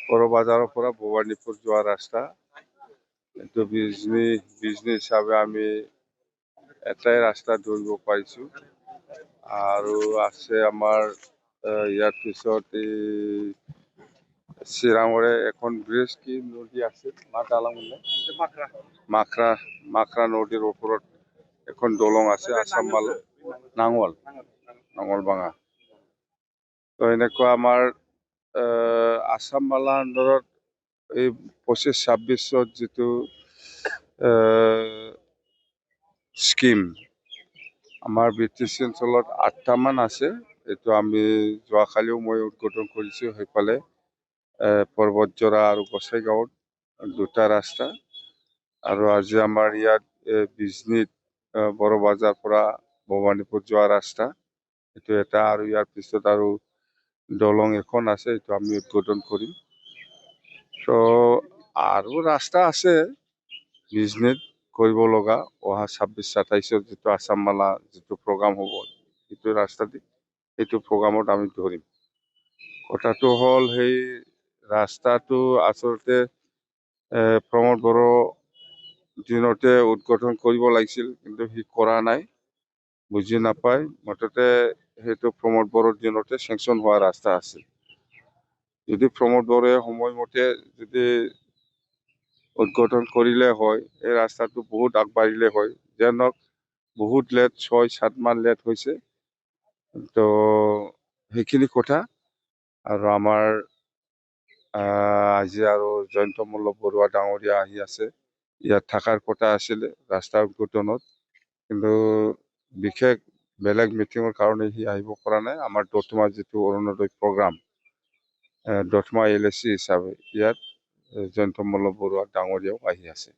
বড় বাজাৰৰ পৰা ভবানীপুৰ যোৱা ৰাস্তা। এইটো বিজনী হিচাপে আমি এটাই ৰাস্তা ধৰিব পাৰিছো। আৰু আছে আমাৰ ইয়াৰ পিছত এই চিৰাঙৰে এখন ব্ৰিজ কি নদী আছে মাখৰা নদীৰ ওপৰত এখন দলং আছে আছাম মালা নাঙলবাঙা। তো এনেকুৱা আমাৰ আছাম মালা আন্দোলনত এই 25-26 যিটো স্কিম আমাৰ BTC অঞ্চলত 8টামান আছে। এইটো আমি যোৱাকালিও মই উদ্বোধন কৰিছোঁ। সেইফালে পৰ্বতজৰা আৰু গোসাইগাঁৱত 2টা ৰাস্তা, আৰু আজি আমাৰ ইয়াত বিজনীত বড় বাজাৰ পৰা ভবানীপুৰ যোৱা ৰাস্তা এইটো এটা, আৰু ইয়াৰ পিছত আৰু দলং এখন আছে, এইটো আমি উদ্বোধন কৰিম। তো আৰু ৰাস্তা আছে বিজনীত কৰিব লগা। অহা 26-27 যিটো আছাম মালা যিটো প্ৰগ্ৰাম হ'ব, সেইটো ৰাস্তা দি সেইটো প্ৰগ্ৰামত আমি ধৰিম। কথাটো হ'ল সেই ৰাস্তাটো আচলতে প্ৰমোদ বড়ো দিনতে উদ্বোধন কৰিব লাগিছিল, কিন্তু সি কৰা নাই, বুজি নাপায়। মুঠতে সেইটো প্ৰমোদ বড়োৰ দিনতে চেংচন হোৱা ৰাস্তা আছিল। যদি প্ৰমোদ বড়োৱে সময়মতে যদি উদ্বোধন কৰিলে হয়, এই ৰাস্তাটো বহুত আগবাঢ়িলে হয়। যেনক বহুত লেট, 6-7 মাহ লেট হৈছে। তো সেইখিনি কথা। আৰু আমাৰ আজি আৰু জয়ন্ত মল্ল বৰুৱা ডাঙৰীয়া আহি আছে। ইয়াত থকাৰ কথা আছিলে ৰাস্তা উদ্বোধনত, কিন্তু বিশেষ বেলেগ মিটিঙৰ কাৰণে সি আহিব পৰা নাই। আমাৰ দতমা যিটো অৰুণোদয় প্ৰগ্ৰাম, দতমা LAC হিচাপে ইয়াত জয়ন্ত মল্ল বৰুৱা ডাঙৰীয়াও আহি আছে।